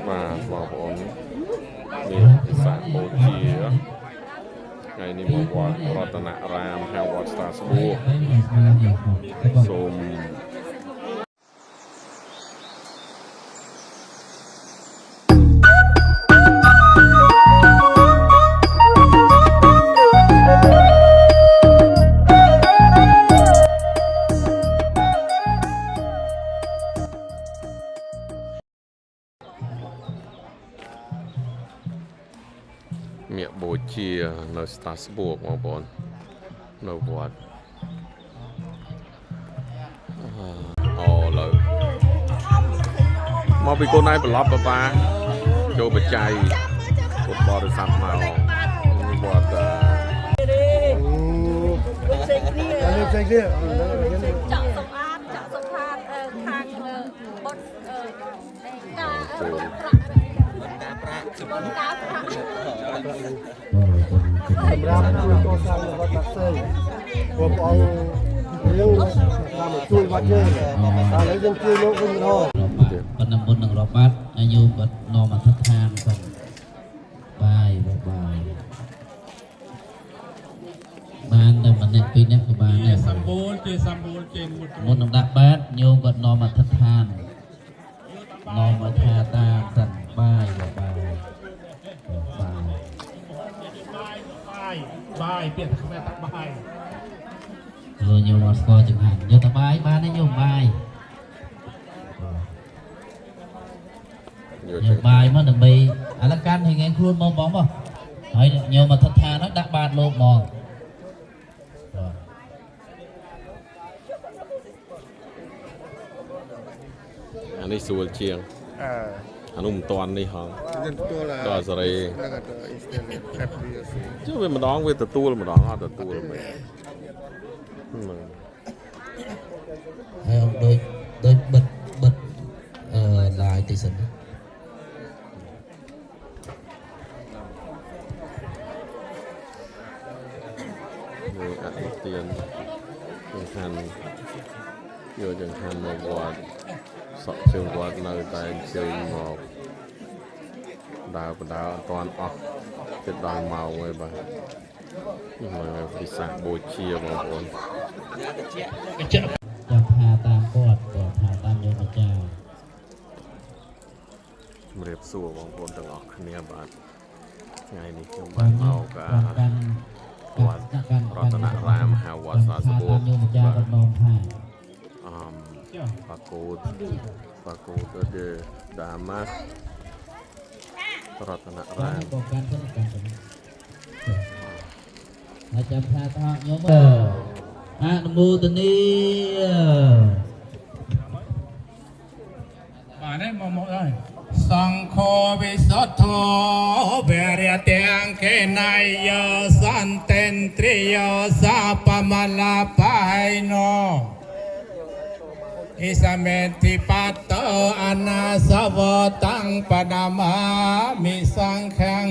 và vào ổnนี่สาโบเจียไงนี่มาวัดรัตนารามแห่งวัดสตาสบูสมเมียโบเจียในสตาสบูมาบอนในวัดอ๋อเลยมาไปคนไหนไปรับป้าโจบใจกดบอลสั่งมาบอลเจาะสมอาดเจาะสมพานทางบนกาบนกาพระสำหรับตัวสร้างวัดตักเซ่ผมเอาเรื่องทำช่วยวัดเยอะอะไรยังช่วยโลกคนรอดปนบุญหนึ่งรอบบัดอายุบัดนอมาทัดทานกันบายบายบ้านเดิมมันเนี่ยปีนี้คือบ้านเนี่ยสมบูรณ์เจสมบูรณ์เจนมุนหนึ่งดักบัดโยมบัดนอมาทัดทานนอมาทาตาสันบายบายเปลี่ยนคำแม่ตักบายโยมวัดก็จึงหันโยตบายบ้านนี่โยมบายโยมบายมันหนึ่งใบอะไรกันให้ไงครูมองป่ะให้โยมมาทัดทานนักดักบาดโลกมองอันนี้ส่วนเชียงอันนุ่มตอนนี่ฮะก็สไลchứ về mà đón về từ tu là mà đón từ tu là mày đôi bật lại thì sẵn người ăn tiền chẳng hạn nhiều chẳng hạn một quạt sọ trường quạt nơi tại chơi một đào toàn ọc cái đòn màu người bà mà bị sạc bồi chia vào vốnจะพาตามกอดก็พาตามโยมเจ้าเรียบสู้ของคนต่างออกเนี่ยบาทไงนี่คือบ้านเมากับวัดรัตนารามหาวัดสาสบุกปากูดเดดามารัตนารามอาจารย์พาทองโยมอาณมูตนีมาได้มองได้สังโฆวิสุทโธเบริเตียงเขนายโยสันเตนตริโยสาปมาลาปายโนอิสเมติปัตโตอนาสวตังปนามามิสังขัง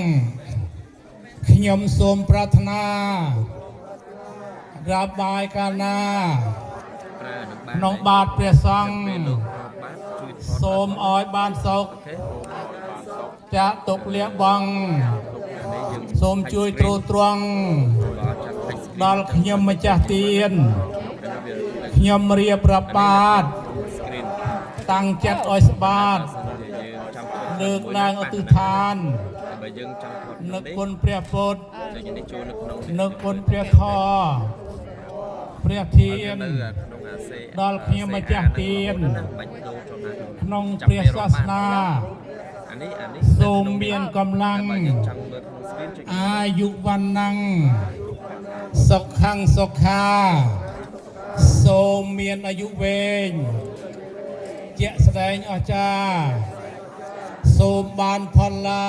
ขยมสมปรารถนารับบายกานาน้องบาทเปรียสังสมอ้อยบานศกจะตกเลี้ยบังสมช่วยตรูตรวงดอลขยมมาจากเตียนขยมเรียบรับบาทตั้งจัดอ้อยสบาทเลือกนางอตุทานนึกคนเปรียบปดนึกคนเปรียบคอเปรียบเทียนดอลขยมมาจากเตียนนองเปรียบศาสนาโสมเบียนกำลังอายุวันนังสกขังสกขาโสมเมียนอายุเวงเจแสดงอาจารย์โสมบานพลา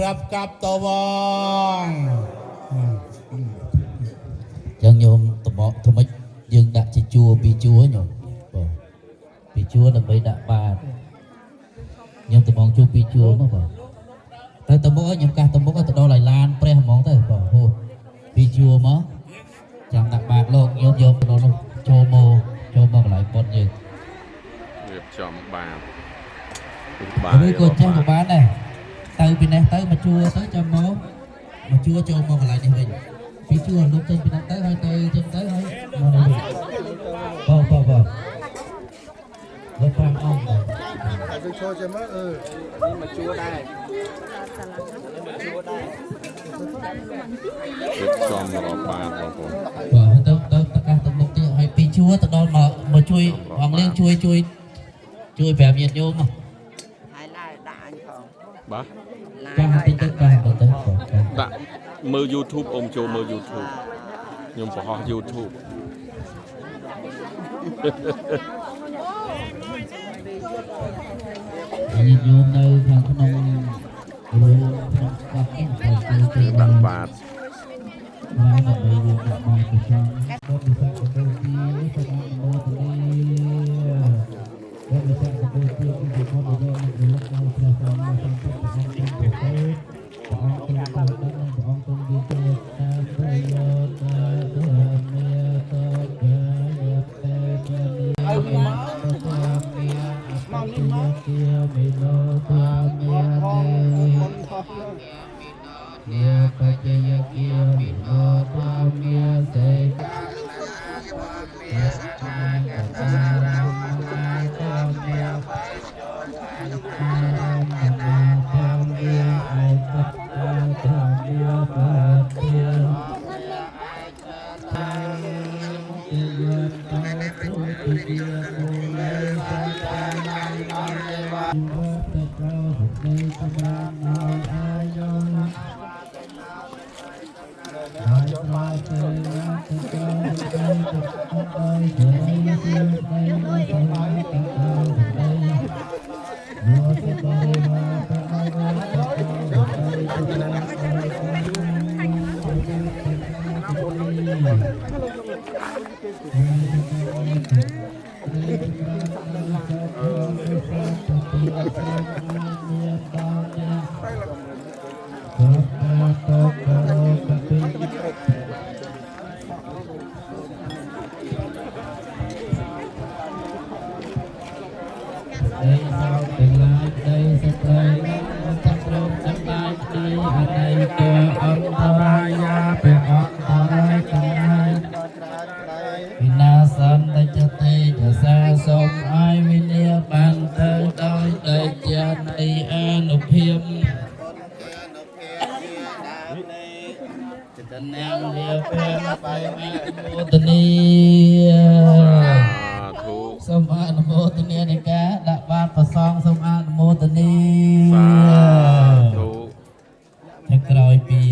รับกับตะวงยังโยมตมทำไมยังดักจิจัวปีจัวโยมปีจัวทำไมดักบาดยังตมองจัวปีจัวมั้งบ่แต่ตมองยังการตมองก็ตดอหลายล้านเปรี้ยมองแต่บ่โหปีจัวมั้งจำดักบาดโลกโยมตดอโชโมหลายปด យើង រៀបចំបាត ឬក៏ចេះក៏បានដែរទៅពីនេះទៅមកជួទៅចាំមកជួចូលមកកន្លែងនេះវិញពីជួលោកចេញពីនោះទៅហើយទៅចេញទៅហើយមកនេះបងលោក5អង្គបង តែទៅចូលចាំមើលនេះមកជួដែរ រៀបចំរបាតបងប្អូន បាទទៅប្រកាសទៅមុខទៀតហើយពីជួទៅដល់មកជួយអង្គលៀងជួយប្រាប់ញាតិញោមមក ហើយឡាយដាក់អញផង បាទ ចាំតិចទៅបាទទៅ ដាក់មើល YouTube អ៊ំចូលមើល YouTube ខ្ញុំបង្ហោះ YouTube ញាតិញោមនៅខាងក្នុងក្នុងកោះនេះទៅដាក់បាត ហើយដើម្បីយើងដាក់មកពីខាងបបិសាកទៅទីសមាមោទនីបបិសាកទៅទីពីខំរយនឹងរលឹកដល់ព្រះសម្មាសម្ពុទ្ធព្រះអង្គព្រះអង្គទ្រង់មានទេវតាប្រយោជន៍ដល់មេតកាយតេជនិយមមានអបតិយគាមិណោធាមេនេបច្ចយគាមិណោធាមេសេយស្មាកតារមនាធាមេធាមេអោបតធាមេបតិយសូមអនុមោទនានៃការដាក់បាតប្រសងសូមអនុមោទនាតែក្រោយពី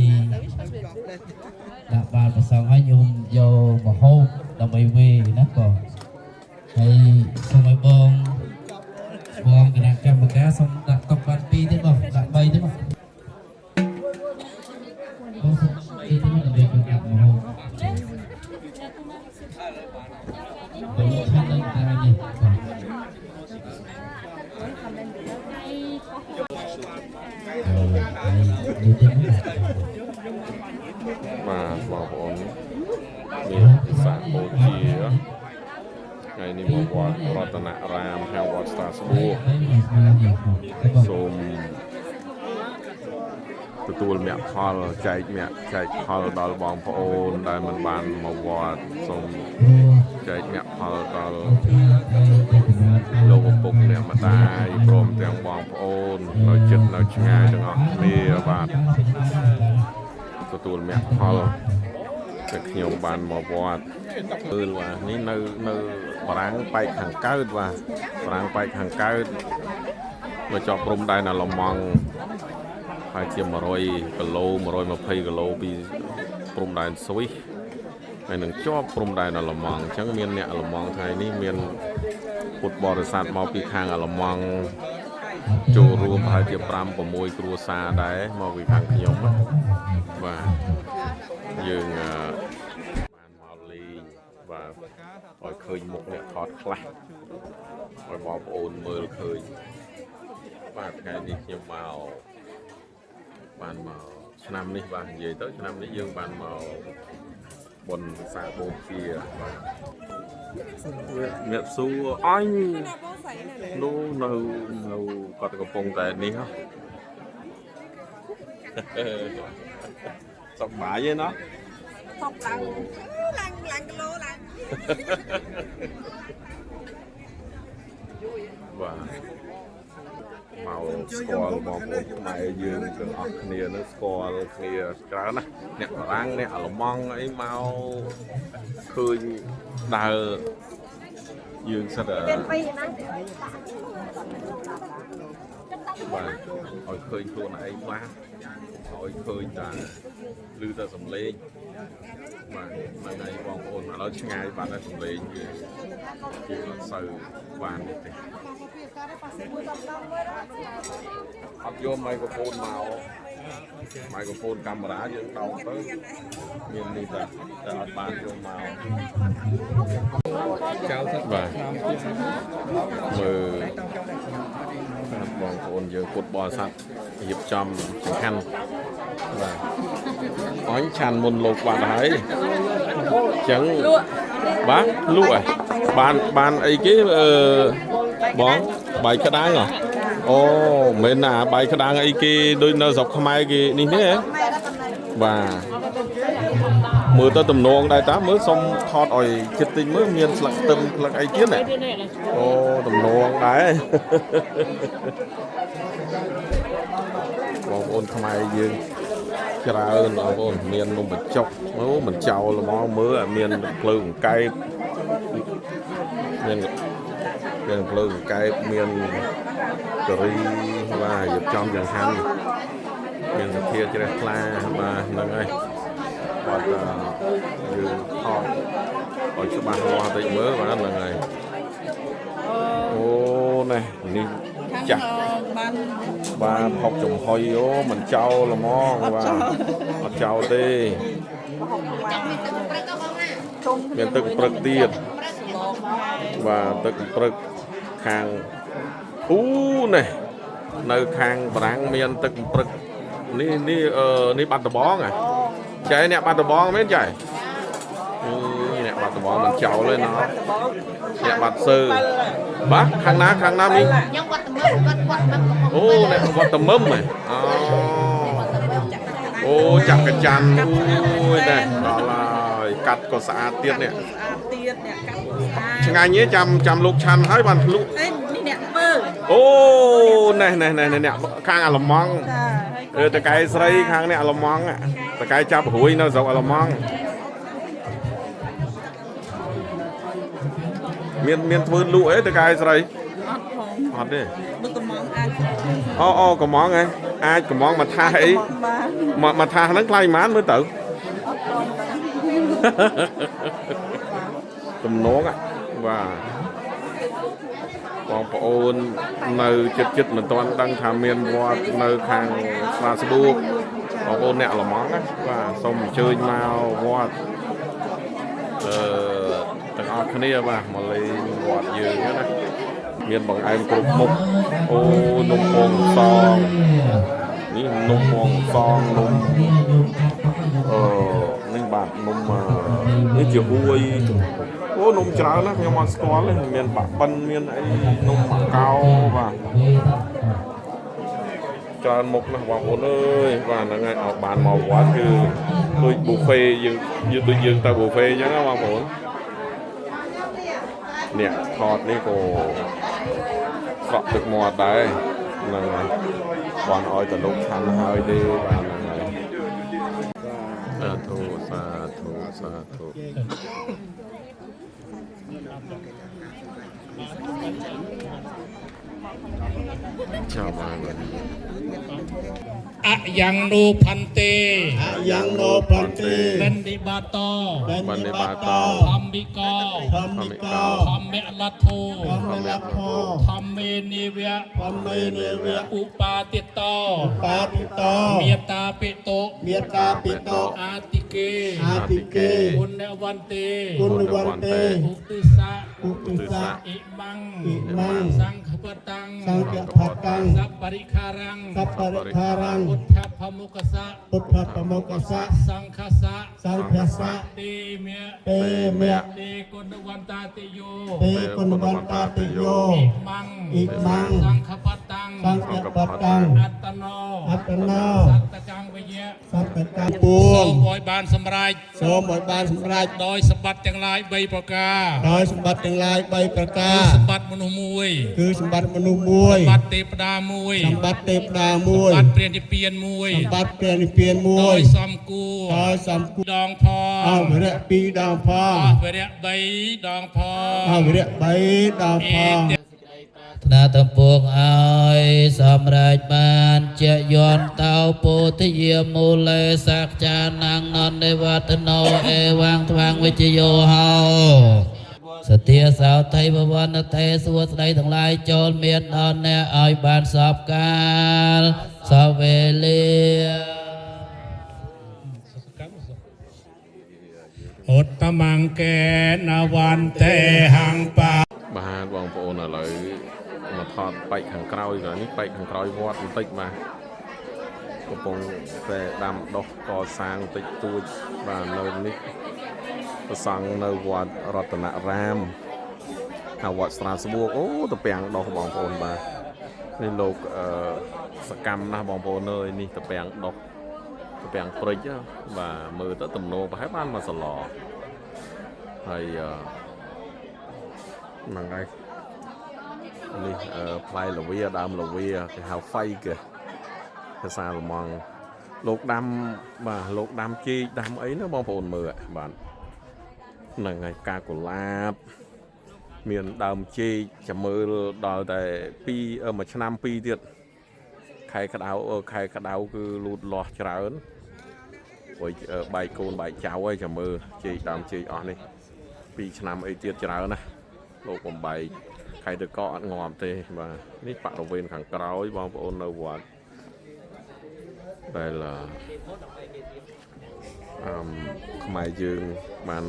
ដាក់បាតប្រសងហើយខ្ញុំយកមហូបដើម្បីវេណាបងហើយសូមឲ្យបងគណៈកម្មការសូមដាក់តុបាត់2ទេបងដាក់3ទេបងបងសូមទីនេះដើម្បីដាក់មហូបបងខាងនេះក្រោយនេះបាទបងប្អូនមានពិសាបូជាថ្ងៃនេះមកវត្តរតនរាមខាងវត្តស្តាស្បួរសូមទទួលមគ្គផលចែកផលដល់បងប្អូនដែលមិនបានមកវត្តសូមចែកមគ្គផលដល់លោកឪពុកអ្នកម្ដាយព្រមទាំងបងប្អូននៅជិតនៅឆ្ងាយទាំងអស់គ្នាបាទទទួលមគ្គផលតែខ្ញុំបានមកវត្តគឺបាទនេះនៅបារាំងប៉ែកខាងកើតបាទបារាំងប៉ែកខាងកើតមកជាប់ព្រំដែននៅឡម៉ង់ហើយជា100គីឡូ120គីឡូពីព្រំដែនស្វីសហើយនឹងជាប់ព្រំដែននៅឡម៉ង់អញ្ចឹងមានអ្នកឡម៉ង់ថ្ងៃនេះមានពុទ្ធបរិស័ទមកពីខាងឡម៉ង់ចូលរួមប្រហែលជា5 6គ្រួសារដែរមកពីខាងខ្ញុំបាទយើងបានមកលេងបាទឲ្យឃើញមុខអ្នកថតខ្លះឲ្យបងប្អូនមើលឃើញបាទថ្ងៃនេះខ្ញុំមកបានមកឆ្នាំនេះបាទនិយាយទៅឆ្នាំនេះយើងបានមកបុណ្យវិសាខបូជាបាទ miệng su anh nó nâu có cái phong tại ní không sọc bả với nó Sọc lăng lô lăng và màu score màu của mày dương từ ở kia nó score kia cái đó nè răng nè ở mong ấy màu khơi đờ dương sao đờ và hỏi khơi thua này quá hỏi khơi là lưu ta sầm lên mà này vòng ồn mà nó ngay bạn nó sầm lên như là sờ vàng này áp vô microphone camera dương đầu tới nhưng đi ta ở bàn vô màu và mời vòng ồn giờ cột bò sạch dịp chom khăn và ói chăn môn lục bạn thấy chẳng bác lụa bàn ấy cái bón bài cái đá à ô mình là bài cái đá ấy cái đôi nó dọc không ai cái ní thế và mưa tới tầm nông đây tá mới xong thọt ỏi chết tinh mới miên lặng tâm lặng ấy kiến này ô tầm nông đấy bóng ôn không ai dương ra ơn ôn miền nông bật chọc mới mình chào là món mới ở miền lư cây miền lư cây miền curry và dịp trong chẳng hạn miền kia chơi la và lần ơi còn như họ còn cho bạn hoa tây mới và lần này ô này đi chặt ba học trồng hồi ô mình trâu là món và họ trâu đi miền tây bực tiệt và tây bực hàng này nơi hàng bảng miền tây bực ní bắt tờ bó này chạy nè bắt tờ bó mấy chạy nè bắt tờ bó mình trâu lên nó nè bắt sư bác khang ná đi ô này con tầm mâm này ô chặt cái chăn ui này đó là cắt có xã tiết này ngày nhé chăm lúc chăn hai bàn lúc ô này khang à làm mong từ cái xây khang này làm mong à từ cái chắp hủi nó dọc làm mong miền vươn lụa ấy từ cái xây hot đi có món ấy ai có món mà tha ấy mà tha nó cay mán mới tự tùm nón á và còn ôn nơi chật mình toàn đang tham miền qua nơi hàng Facebook còn ôn nẹo là món á và xong chơi màu qua từng ở kia và mà lấy quạt dừa nữa này miền bằng ai cũng mục ô nung mòn son ní nung mòn son nung ninh bạc nung mà ní chiều vui ô nung cháo đó nhưng mà có lên miền bạc bân miền ấy nung bạc cao và cho một là hoàng hôn ơi và là ngày ở bàn màu quá thì tôi buffet như tôi dừng tại buffet chứ nó hoàng hôn nè thọt đi cô gọt được mọt đấy là ngày còn oi từ lúc thằng hơi đi và là ngày sa thu chào mọi người yang no phante bendi bato thambiko thamme alatho thamme nivya upatito meta pito atike อาติเกปุณณวันเต គុណវន្ទេ อุติสะ ឧទិសៈ อิมัง อิมัง สังฆปตัง សង្ឃផតាំង สัพปริคารัง សព្វរិខារੰ พุทธพมุกสะ ពុទ្ធបមោកសៈ สังฆสะ សង្ឃសៈ ติเมะ ទេមៈ เตกุณวันตาติโย ទេគុណវន្តាតិយោ อิมัง อิมัง สังฆปตัง សង្ឃបតាំង อัตตโน អត្តនោ สัตตกังวิเยะ សត្វកម្មពួ សូ ង មអោយបានសម្រេច សូមឲ្យបានសម្រេច ដោយសម្បត្តិទាំងឡាយ3ប្រការ ដោយសម្បត្តិទាំងឡាយ3ប្រការ សម្បត្តិមនុស្សមួយ គឺសម្បត្តិមនុស្សមួយ សម្បត្តិទេវតាមួយ សម្បត្តិទេវតាមួយ សម្បត្តិព្រះនិព្វានមួយ សម្បត្តិព្រះនិព្វានមួ ដោយ យ សំគួរ ដោយសំគួរ ដងផ អវរៈ2ដងផ អ ង វរៈ3ដងផ អវរៈ3ដងផង ថ្នាតំពងឲ្យសម្រេចបានជាយន្តតោពោធិយាមូលេសក្ចានងនន្ទវត្តណោអេវាងថ្វាងវិជ្ជយោហោសទាសោថៃបវណ្ណថេសួស្ដីទាំងឡាយចូលមានដល់អ្នកឲ្យបានសពកាលសពវេលា ឧត្តមង្គេនវន្ទេហង្បា បាទបងប្អូនឥឡូវមកថតបែកខាងក្រោយក៏នេះបែកខាងក្រោយវត្តបន្តិចបាទកំពុងតែដាំដុះកសាងបន្តិចតួចបាទនៅនេះប្រសង់នៅវត្តរតនរាមហើយវត្តស្រាស្បួកអូតពាំងដុះបងប្អូនបាទនេះលោកសកម្មណាស់បងប្អូនអើយនេះតពាំងដុះតពាំងព្រិចបាទមើលទៅទំនោរប្រហែលបានមកសឡហើយហ្នឹងហើយនេះផ្លែលាវាដើមលាវាគេហៅហ្វៃគេភាសាលម៉ង់លោកដាំបាទលោកដាំជីកដាំអីណាបងប្អូនមើលបាទហ្នឹងហើយកាកូឡាបមានដើមជីកចាំមើលដល់តែមួយឆ្នាំ2ទៀតខែក្តៅគឺលូតលាស់ច្រើនព្រោះបែកកូនបែកចៅហើយចាំមើលជីកដើមជីកអស់នេះ2ឆ្នាំអីទៀតច្រើនណាលោកបំបែកខែទៅកអត់ងាប់ទេបាទនេះបរិវេណខាងក្រោយបងប្អូននៅវត្តដែលខ្មែរយើងបាន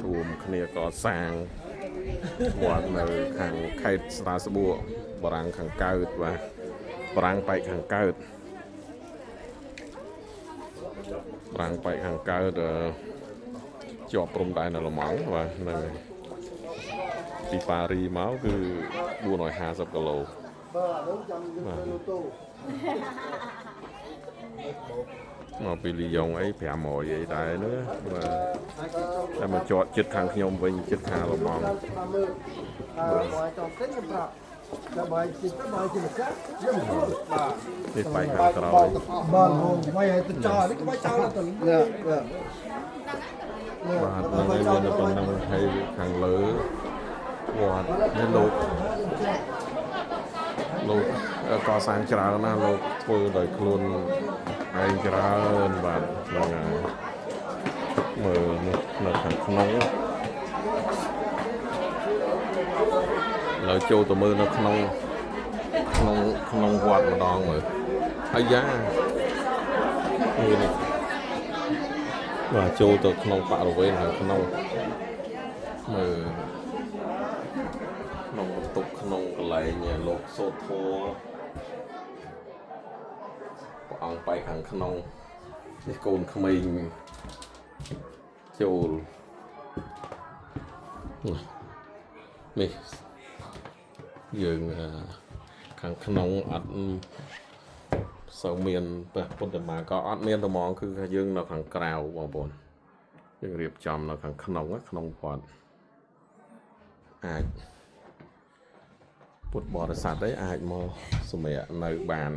រួមគ្នាកសាងវត្តនៅខាងខេត្តស្រាស្បួកបារាំងខាងកើតបាទបារាំងបែកខាងកើតបារាំងបែកខាងកើតជាប់ព្រំដែននៅល្មងបាទនៅពីប៉ារីមកគឺ450គីឡូបាទមកពីលីយ៉ុងអី500អីដែរnữaបាទតែមកចតចិត្តខាងខ្ញុំវិញចិត្តខាងល្មងនេះបែកខាងក្រោយ បាទវាយទៅចោលនេះក្បាច់ចោលទៅនេះ បាទនឹងមាននៅប៉ុណ្ណឹងហើយខាងលើវត្តនេះលោកកសាងច្រើនណាលោកធ្វើដោយខ្លួនឯងច្រើនបាទហ្នឹងហើយមើលនេះនៅខាងក្នុងលើចូលទៅមើលនៅក្នុងវត្តម្ដងមើលអាយ៉ានេះបាទចូលទៅក្នុងបរិវេណខាងក្នុងមើលក្នុងបន្ទប់ក្នុងកន្លែងលោកសូត្រធម៌ព្រះអង្គបែកខាងក្នុងនេះកូនក្មេងចូលនេះយើងខាងក្នុងអត់សូវមានព្រះពុទ្ធមាក៏អត់មានត្មងគឺយើងនៅខាងក្រៅបងប្អូនយើងរៀបចំនៅខាងក្នុងវត្តអាចពុទ្ធបរិស័ទអាចមកសម្រាប់នៅបាន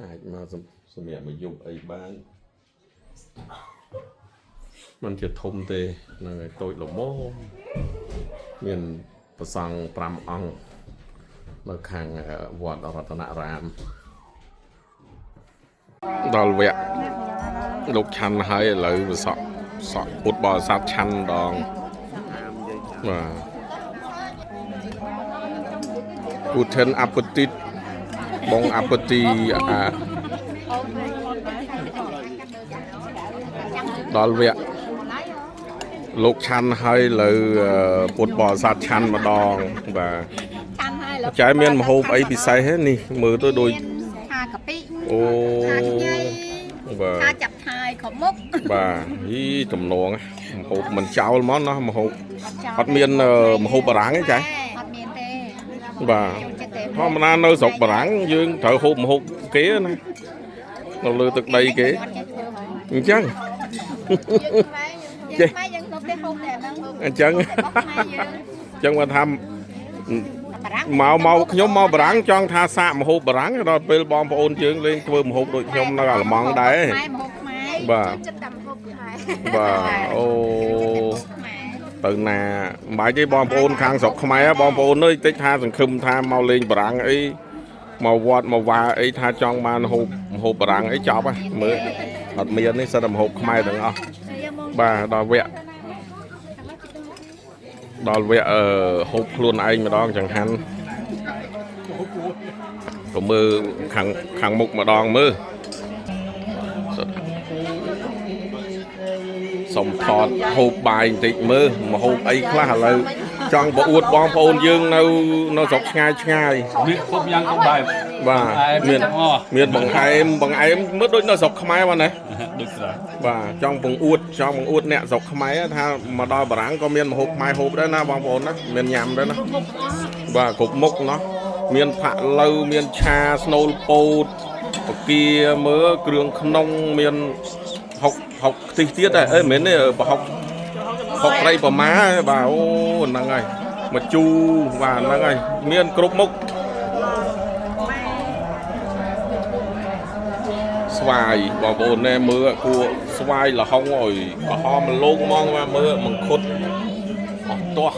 អាចមកសម្រាប់មកយប់អីបានมันជាធំទេនឹងឲ្យតូចល្មមមានព្រះសង្ឃ5អង្គនៅខាងវត្តរតនរាមដល់វគ្គលោកឆាន់ហើយឥឡូវសក់ពុទ្ធបរិស័ទឆាន់ដងបាទGuten Appetit បងអបទីដល់វគ្គលោកឆាន់ហើយលើពុទ្ធបរិស័ទឆាន់ម្ដងបាទ ឆាន់ហើយ ចែមានម្ហូបអីពិសេសនេះមើលទៅដូច ឆាកាពិ អូ ឆាខ្ញី បាទ ឆាចាប់ឆាយគ្រប់មុខ បាទហីទំនងម្ហូបមិនចោលហ្មងណាម្ហូបអត់មានម្ហូបបារាំងទេចា៎ អត់មានទេ បាទធម្មតានៅស្រុកបារាំងយើងត្រូវហូបម្ហូបគេណានៅលើទឹកដីគេអញ្ចឹង ចេះយើងទៅផ្ទះហូបតែហ្នឹង អញ្ចឹង អញ្ចឹងគាត់ថាមកខ្ញុំមកបារាំងចង់ថាសាកម្ហូបបារាំងដល់ពេលបងប្អូនយើងលេងធ្វើម្ហូបដូចខ្ញុំនៅអាល្លឺម៉ង់ដែរ ម៉ែម្ហូបខ្មែរ បាទ ចិត្តតែម្ហូបខ្មែរ បាទអូទៅណាមិនបាច់ទេបងប្អូនខាងស្រុកខ្មែរបងប្អូនអើយតិចថាសង្ឃឹមថាមកលេងបារាំងអីមកវត្តមកវាអីថាចង់បានហូបម្ហូបបារាំងអីចប់ហ៎មើលអត់មាននេះសិតតែម្ហូបខ្មែរទាំងអស់បាទដល់វគ្គហូបខ្លួនឯងម្ដងចង្ហាន់ក៏មើលខាងមុខម្ដងមើលសុំថតហូបបាយបន្តិចមើលមកហូបអីខ្លះឥឡូវចង់បអួតបងប្អូនយើងនៅស្រុកឆ្ងាយមានគ្រប់យ៉ាងគ្រប់បែប បាទមានបង្អែមមើលដូចនៅស្រុកខ្មែរបាទណា ដូចស្រា បាទចង់បង្អួតអ្នកស្រុកខ្មែរថាមកដល់បារាំងក៏មានម្ហូបខ្មែរហូបដែរណាបងប្អូនណាមានញ៉ាំដែរណាបាទគ្រប់មុខណោះមានផាក់ឡូវមានឆាស្នូលពោតបកាមើលគ្រឿងក្នុងមានហុកខ្ទិះទៀតដែរអេមិនមែនទេប្រហុកត្រីប្រម៉ាបាទអូហ្នឹងហើយមកជូរបាទហ្នឹងហើយមានគ្រប់មុខស្វាយបងប្អូនណែមើលគួស្វាយលហុងអើយក្រហមលោកហ្មងបាទមើលមង្ឃុតអស់ទាស់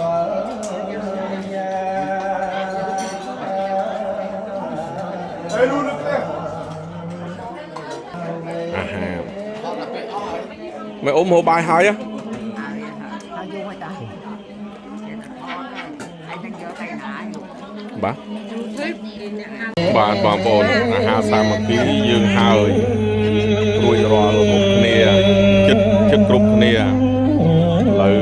អាហារមិនអ៊ំហូបបាយហើយហ៎បាទបងប្អូនអាហារសាមគ្គីយើងហើយរួចរាល់គ្រប់គ្នាចិត្តគ្រប់គ្នាឥឡូវ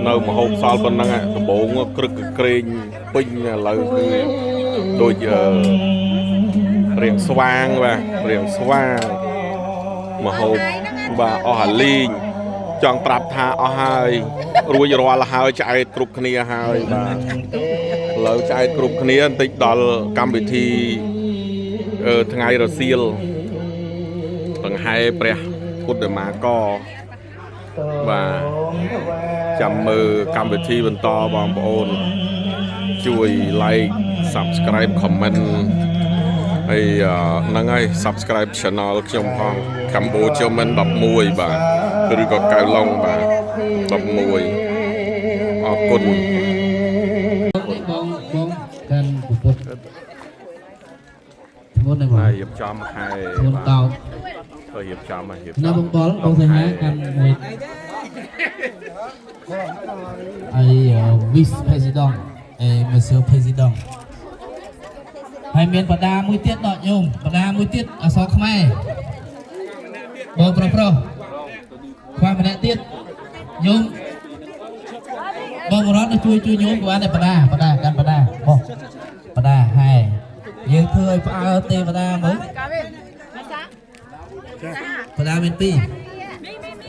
នៅមហូបសល់ប៉ុណ្ណឹងដំបងក្រឹកក្រែងពេញឥឡូវគឺដូចរៀងស្វាងបាទរៀងស្វាងមហូបបាទអស់អាលីងចង់ប្រាប់ថាអស់ហើយរួចរាល់ហើយឆ្អែតគ្រប់គ្នាហើយបាទឥឡូវឆ្អែតគ្រប់គ្នាបន្តិចដល់កម្មវិធីថ្ងៃរសៀលដង្ហែព្រះពុទ្ធមាករបាទចាំមើលកម្មវិធីបន្តបងប្អូនជួយ like subscribe comment ហើយហ្នឹងហើយ subscribe channel ខ្ញុំផងកម្ពុជាមិន11បាទឬក៏កៅឡុងបាទ11អរគុណបងកាន់ពុទ្ធធ្ងន់ណាស់បងរៀបចំខែ ធ្ងន់តោក៏រៀបចំហើយរៀបចំ ណាបងបលបងសាហាកាន់មួយអី vice president អេ monsieur president ហើយមានបដាមួយទៀតដកញោមបដាមួយទៀតអក្សរខ្មែរបងប្រុសខ្វះម្នាក់ទៀតញោមបងបរតជួយញោមក៏បានដែរបដាកាន់បដាបោះបដាហែយើងធ្វើឲ្យផ្អើលទេបដាមើលបដាមានពីរ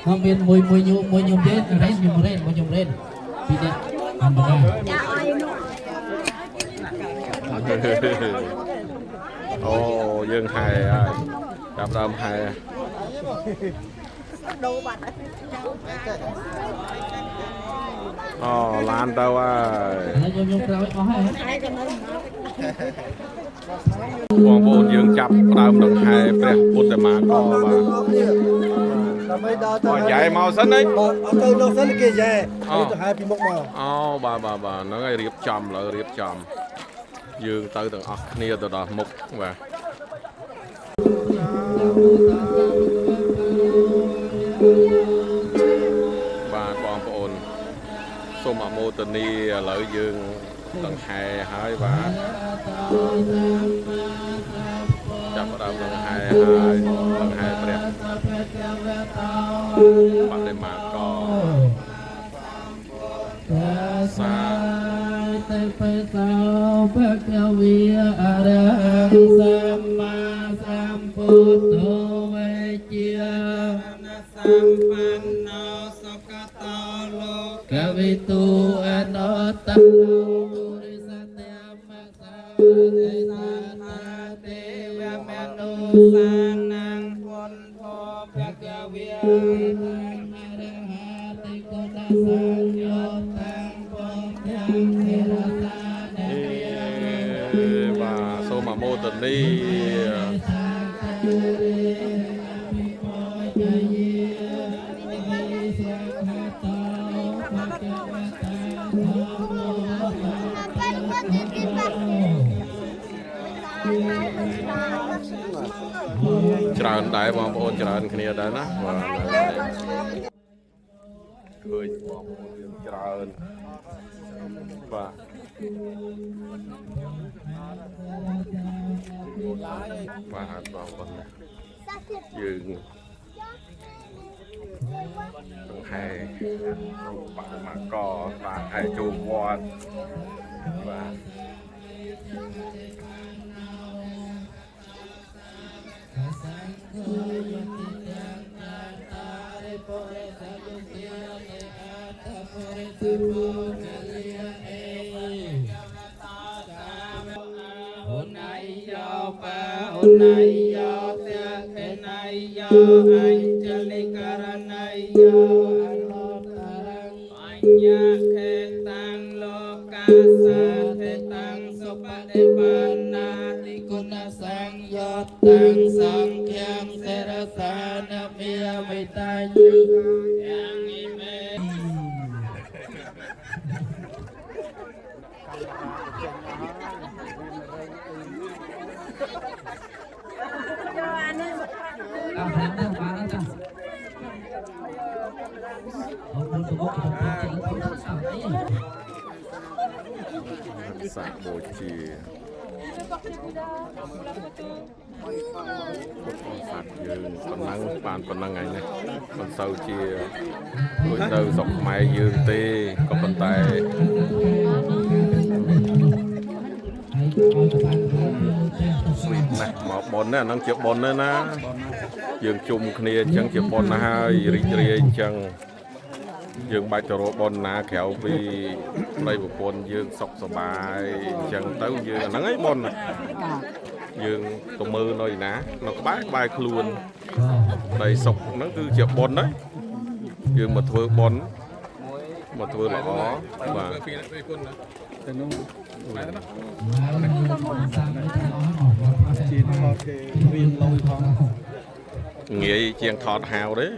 ខ្ញុំមានមួយញោមទៀតរ៉េនខ្ញុំរ៉េនពីរទៀតអានបដាអូយើងហែហើយចាប់ដើមហែដូរបាត់អូឡានទៅហើយញោមក្រោយអស់ហើយបងប្អូនយើងចាប់ដើមដង្ហែព្រះពុទ្ធមាករបាទដើម្បីដល់ទៅយ៉ាយមកសិនហីអត់ទៅនោះសិនគេយ៉ែទៅហែពីមុខមកអូបាទហ្នឹងហើយរៀបចំលើរៀបចំយើងទៅទាំងអស់គ្នាទៅដល់មុខបាទបាទបងប្អូនសូមអមោទនីឥឡូវយើង đằng hai hai và chập đầu đằng hai đẹp bạn để mà có xa Hãy subscribe cho kênh Ghiền Mì và số mà mô tần đi tràn đại bom ôn tràn kia đó nè và cười bom tràn và bom ôn dừng hai bạn mà có và hai chu quan và hôm nay do ba hôm nay do tia cái này do anh chân đi cả này do anh lo tarang anh nhá khe tăng lo ca sa khe tăng sopa de bana ti kuna sang do tăng sang kyang serasa na mia mai ta như yang ime sạc bồi chì sạc dương còn năng bàn còn năng ngày này còn sau chia đôi đầu dọc máy dương tê có phần tay sweet này mà bồn này năng chịu bồn nữa na dương chung kia chẳng chịu bồn na hai rì chẳng dương bài trò bồn na kéo vì đây một bồn dương sọc sọ bài chẳng tới dương nắng ấy bồn này dương tụ mưa nơi ná nó có bác bài luôn đây sọc nó cứ chịu bồn đấy dương mà thưa bồn mà thưa là có và nghĩa chiên thọt hào đấy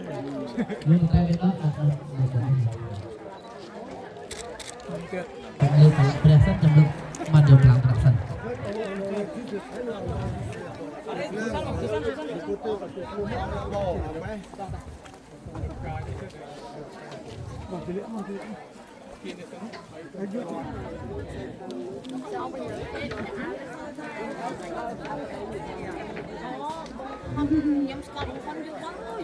nhắm score con vô đó thôi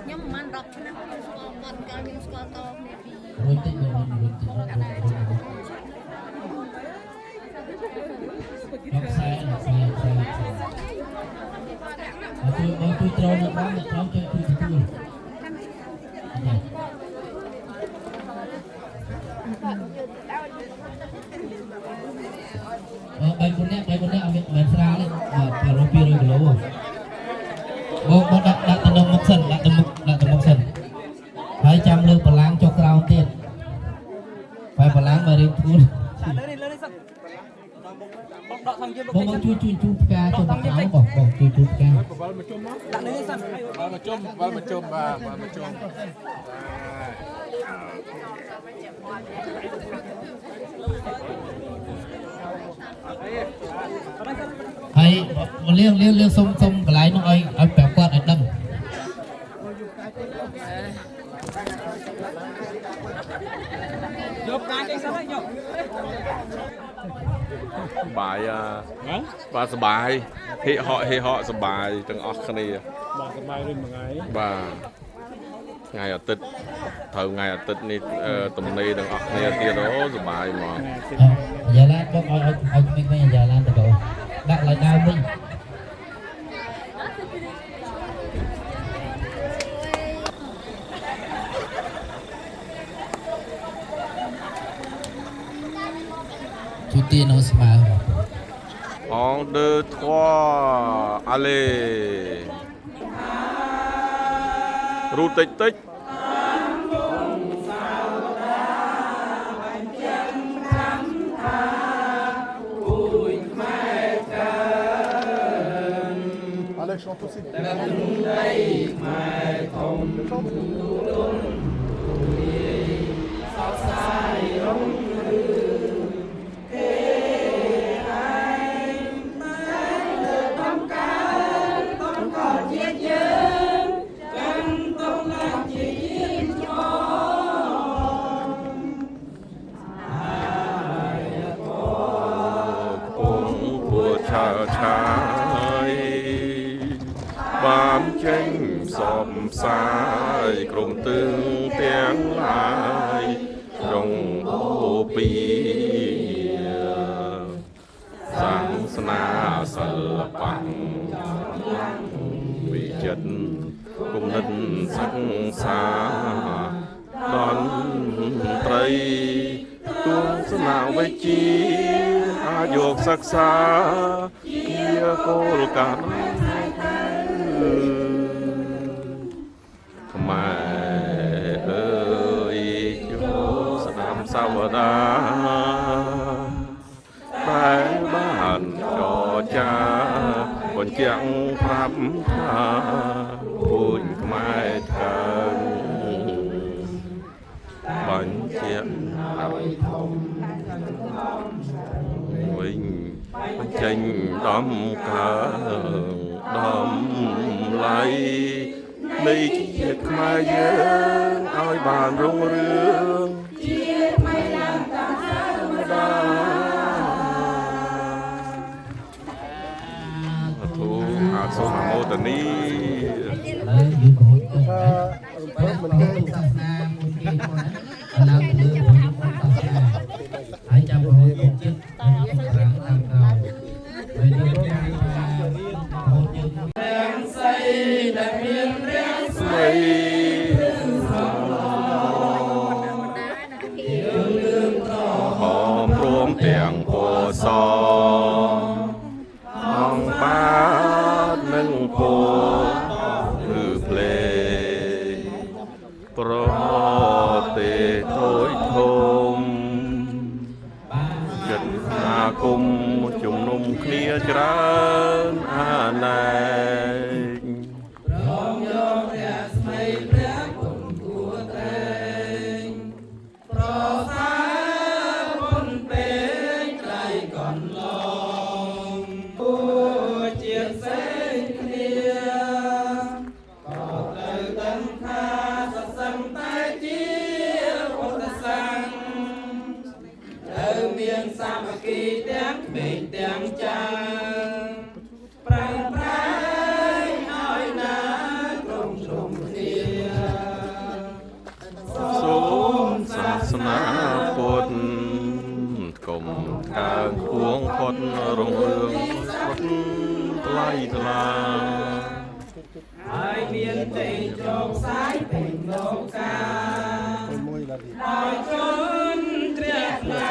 nhắm man đọc cho nó score con cao nhắm score to tôi trâu nó bán được trâu cho tôi bay con nè ambil serang ni kalau piru dulu mau đặt tendang muksen đặt tendang muksen hai trăm lư bờ lang cho crown tiền phải bờ lang mà đi thun bông chui ca cho bạc áo bọc chui ca vào mà chôm hay liêng xông cái lái nó ai bẻ quạt ở đằng យកកាយអីសិនយក បាយបាទសបាយហិហក់សបាយទាំងអស់គ្នា បាទសប្បាយឬមួយថ្ងៃ បាទថ្ងៃអាទិត្យត្រូវថ្ងៃអាទិត្យនេះទំនេរទាំងអស់គ្នាទៀតអូសបាយហ្មង យ៉ាឡានបងឲ្យក្មេងៗយ៉ាឡានទៅដាក់ឡើងដើមវិញជួយទានអស់ស្មើ 1 2 3 allez រូតតិច Alex chante aussi. ឆើឆាយបានចេញសពផ្សាយក្រុមទិងទាំងឡាយក្នុងអូពីសាសនាសិល្បៈវិចិត្រគំនិតសិក្សាតន្ត្រីទស្សនវិជ្ជាអាយកសិក្សាជាគោលការណ៍ខ្មែរអើយចូលស្ដាប់សាវតាតែបានចរចាបញ្ជាក់ប្រាប់ថាពូជខ្មែរកើតបញ្ជាក់ឲ្យធំវិញបញ្ចេញដំកើដំឡៃនៃជាតិខ្មែរយើងឲ្យបានរុងរឿងជាតិមិនឡើងតាមសាធម្មតាធូអាសូមអមោទនី ហើយយើងក៏ហូចទៅ Mình kêu សាសនាមួយគេផងណាឡើងទៅលើរបស់យើងសាសនាហើយចាំរហូតដល់ជាតិតាមក្រោយហើយយើងក៏រហូតយើង ស្មីហមព្រមទាំងពសអង្គបាទនឹងពគឺភ្លេងប្រទេសតូចធំចិត្តអាគុំជំនុំគ្នាច្រើនអាណែក សូមសាសនាពុទ្ធកុំកើងគួងផុតរងរឿងផុតថ្លៃថ្លាហើយមានទេជោគសាយពេញលោកកា Muy la vida. ឲ្យជន់ជ្រះថ្លា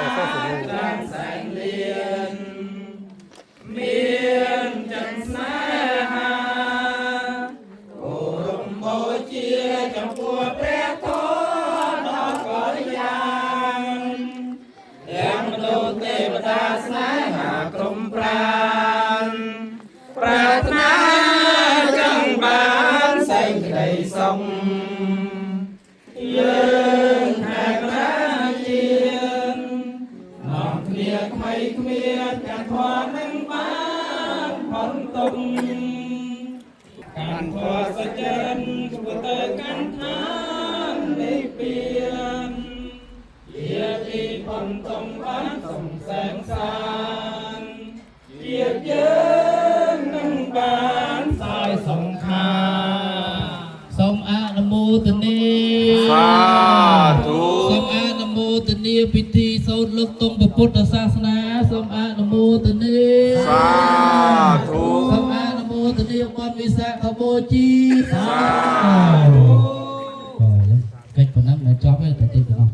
តាមសែងលៀនមានចិត្តស្នេហាគោរពបូជាចំពោះព្រះធម៌ដ៏កល្យានទាំងមនុស្សទេវតាស្នេហាក្រុមប្រាណប្រាថ្នាចង់បានសេចក្តីសុខយើងតែប្រាជាតិនាំគ្នាថ្មីគ្មានការធម៌នឹងបានផុតទុក្ខការធម៌សច្ចរិន มื่อแต่กันทางได้เปลี่ยนเกียรติผลตรงบ้านส่งแสงสารเกียรติเยินนังบ้านสายสงครามសូមអនុមោទនា សាធុ សូមអនុមោទនាពិធីសូត្រលើកទង់ព្រះពុទ្ធសាសនាសូមអនុមោទនា សាធុ សូមអនុមោទនាបុណ្យវិសាខបូជាសាធុកិច្ចប៉ុណ្ណឹងមិនចប់ទេតែតិចប៉ុណ្ណោះ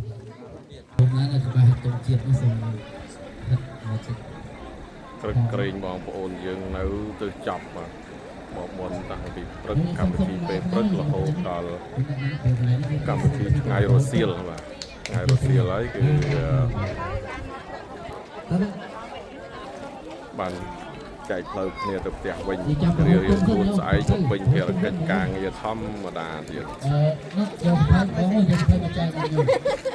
ខ្ញុំណាស់ច្បាស់ទុំជាតិនេះសូមមកចិត្ត ក្រឹកក្រែងបងប្អូនយើងនៅទៅចប់បាទមកមុនតាំងពីព្រឹកកម្មវិធីពេលព្រឹករហូតដល់កម្មវិធីថ្ងៃរសៀលបាទថ្ងៃរសៀលហើយគឺបានចែកផ្លូវគ្នាទៅផ្ទះវិញរៀងៗខ្លួនស្អែកទៅវិញភារកិច្ចការងារធម្មតាទៀត នោះយកសភៅបងយកសភៅមកចែកខ្ញុំ